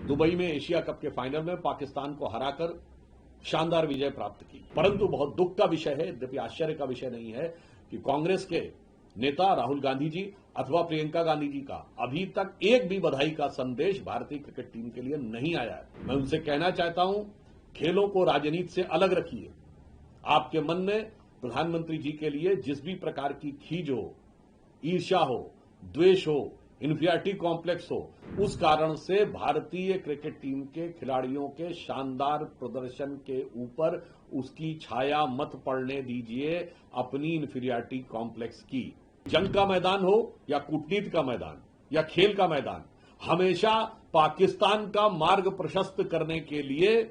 Dubai में Asia cup के final में पाकिस्तान को हराकर शानदार विजय प्राप्त की। परंतु बहुत दुख का विषय है, यद्यपि आश्चर्य का विषय नहीं है, कि कांग्रेस के नेता राहुल गांधी जी अथवा प्रियंका गांधी जी का अभी तक एक भी बधाई का संदेश भारतीय क्रिकेट टीम के लिए नहीं आया है। मैं उनसे कहना चाहता हूं, खेलों को राजनीति से अलग रखिए। आपके मन में प्रधानमंत्री जी के लिए जिस भी प्रकार की खीज हो, ईर्ष्या हो, द्वेष हो, इन्फीरियरिटी कॉम्प्लेक्स हो, उस कारण से भारतीय क्रिकेट टीम के खिलाड़ियों के शानदार प्रदर्शन के ऊपर उसकी छाया मत पड़ने दीजिए अपनी इन्फीरियरिटी कॉम्प्लेक्स की। जंग का मैदान हो या कूटनीति का मैदान या खेल का मैदान, हमेशा पाकिस्तान का मार्ग प्रशस्त करने के लिए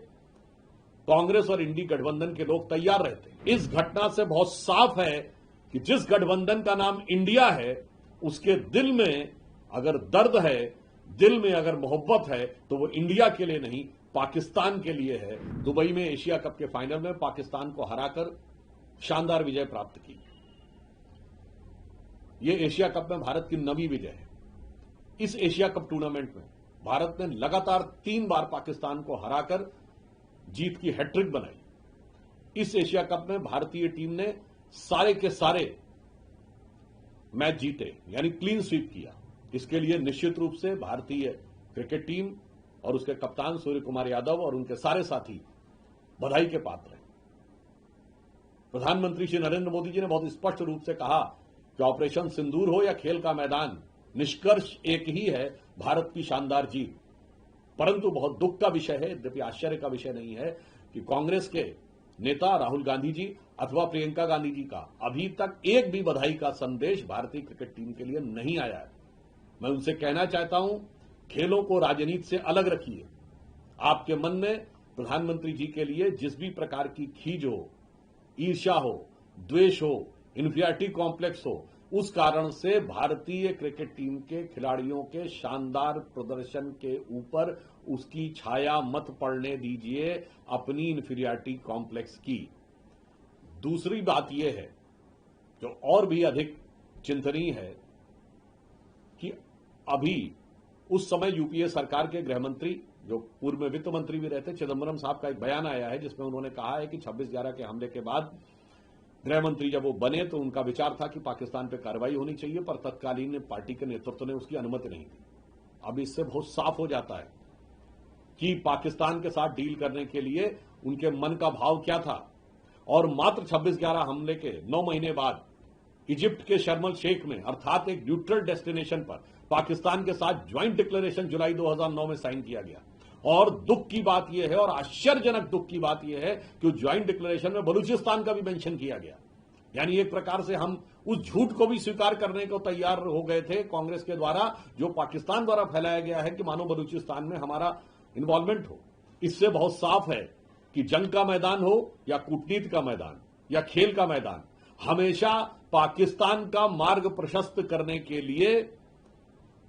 कांग्रेस और इंडी गठबंधन के लोग तैयार रहते। इस घटना से बहुत साफ है कि जिस गठबंधन का नाम इंडिया है, उसके दिल में अगर दर्द है, दिल में अगर मोहब्बत है, तो वो इंडिया के लिए नहीं, पाकिस्तान के लिए है। दुबई में एशिया कप के फाइनल में पाकिस्तान को हराकर शानदार विजय प्राप्त की। ये एशिया कप में भारत की 9वीं विजय है। इस एशिया कप टूर्नामेंट में भारत ने लगातार 3 बार पाकिस्तान को हराकर जीत की हैट्रिक बनाई। इस एशिया कप में भारतीय टीम ने सारे के सारे मैच जीते, यानी क्लीन स्वीप किया। इसके लिए निश्चित रूप से भारतीय क्रिकेट टीम और उसके कप्तान सूर्य कुमार यादव और उनके सारे साथी बधाई के पात्र हैं। प्रधानमंत्री श्री नरेंद्र मोदी जी ने बहुत स्पष्ट रूप से कहा कि ऑपरेशन सिंदूर हो या खेल का मैदान, निष्कर्ष एक ही है, भारत की शानदार जीत। परंतु बहुत दुख का विषय है, यद्यपि आश्चर्य का विषय नहीं है, कि कांग्रेस के नेता राहुल गांधी जी अथवा प्रियंका गांधी जी का अभी तक एक भी बधाई का संदेश भारतीय क्रिकेट टीम के लिए नहीं आया है। मैं उनसे कहना चाहता हूं, खेलों को राजनीति से अलग रखिए। आपके मन में प्रधानमंत्री जी के लिए जिस भी प्रकार की खीज हो, ईर्ष्या हो, द्वेष हो, इन्फीरियरिटी कॉम्प्लेक्स हो, उस कारण से भारतीय क्रिकेट टीम के खिलाड़ियों के शानदार प्रदर्शन के ऊपर उसकी छाया मत पड़ने दीजिए अपनी इन्फीरियरिटी कॉम्प्लेक्स की। दूसरी बात यह है, जो और भी अधिक चिंतनीय है, कि अभी उस समय यूपीए सरकार के गृह मंत्री, जो पूर्व में वित्त मंत्री भी रहते, चिदंबरम साहब का एक बयान आया है जिसमें उन्होंने कहा है कि 26/11 के हमले के बाद गृह मंत्री जब वो बने तो उनका विचार था कि पाकिस्तान पर कार्रवाई होनी चाहिए, पर तत्कालीन पार्टी के नेतृत्व ने उसकी अनुमति नहीं दी। अब इससे बहुत साफ हो जाता है कि पाकिस्तान के साथ डील करने के लिए उनके मन का भाव क्या था। और मात्र 26/11 हमले के 9 महीने बाद इजिप्ट के शर्म अल शेख में, अर्थात एक न्यूट्रल डेस्टिनेशन पर, पाकिस्तान के साथ ज्वाइंट डिक्लेरेशन जुलाई 2009 में साइन किया गया। और दुख की बात यह है, और आश्चर्यजनक दुख की बात यह है, कि उस ज्वाइंट डिक्लेरेशन में बलूचिस्तान का भी मेंशन किया गया। यानी एक प्रकार से हम उस झूठ को भी स्वीकार करने को तैयार हो गए थे कांग्रेस के द्वारा, जो पाकिस्तान द्वारा फैलाया गया है कि मानो बलूचिस्तान में हमारा इन्वॉल्वमेंट हो। इससे बहुत साफ है कि जंग का मैदान हो या कूटनीति का मैदान या खेल का मैदान, हमेशा पाकिस्तान का मार्ग प्रशस्त करने के लिए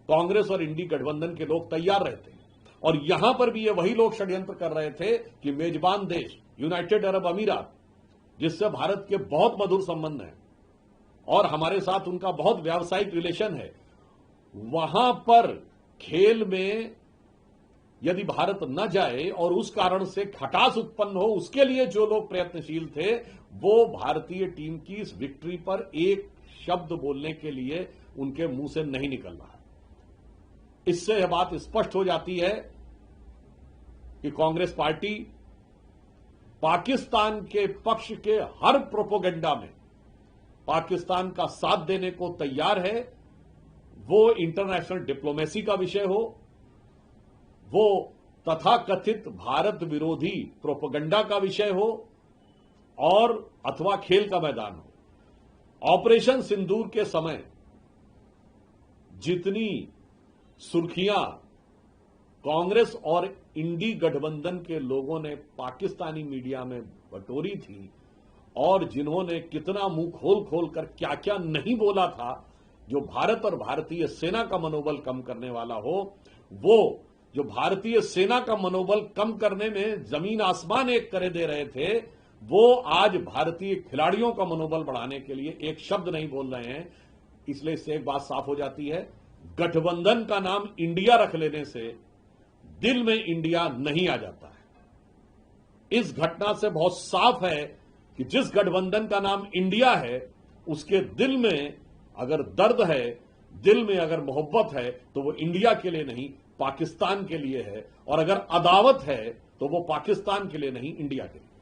कांग्रेस और इंडी गठबंधन के लोग तैयार रहते हैं। और यहां पर भी ये वही लोग षड्यंत्र कर रहे थे कि मेजबान देश यूनाइटेड अरब अमीरात, जिससे भारत के बहुत मधुर संबंध हैं और हमारे साथ उनका बहुत व्यावसायिक रिलेशन है, वहां पर खेल में यदि भारत न जाए और उस कारण से खटास उत्पन्न हो, उसके लिए जो लोग प्रयत्नशील थे, वो भारतीय टीम की इस विक्ट्री पर एक शब्द बोलने के लिए उनके मुंह से नहीं निकल रहा है। इससे यह बात स्पष्ट हो जाती है कि कांग्रेस पार्टी पाकिस्तान के पक्ष के हर प्रोपोगेंडा में पाकिस्तान का साथ देने को तैयार है। वो इंटरनेशनल डिप्लोमेसी का विषय हो, वो तथाकथित भारत विरोधी प्रोपेगेंडा का विषय हो, और अथवा खेल का मैदान हो। ऑपरेशन सिंदूर के समय जितनी सुर्खियां कांग्रेस और इंडी गठबंधन के लोगों ने पाकिस्तानी मीडिया में बटोरी थी, और जिन्होंने कितना मुंह खोल खोल कर क्या क्या नहीं बोला था, जो भारत और भारतीय सेना का मनोबल कम करने वाला हो, वो जो भारतीय सेना का मनोबल कम करने में जमीन आसमान एक करे दे रहे थे, वो आज भारतीय खिलाड़ियों का मनोबल बढ़ाने के लिए एक शब्द नहीं बोल रहे हैं। इसलिए इससे एक बात साफ हो जाती है, गठबंधन का नाम इंडिया रख लेने से दिल में इंडिया नहीं आ जाता है। इस घटना से बहुत साफ है कि जिस गठबंधन का नाम इंडिया है, उसके दिल में अगर दर्द है, दिल में अगर मोहब्बत है, तो वो इंडिया के लिए नहीं, पाकिस्तान के लिए है। और अगर अदावत है, तो वो पाकिस्तान के लिए नहीं, इंडिया के लिए।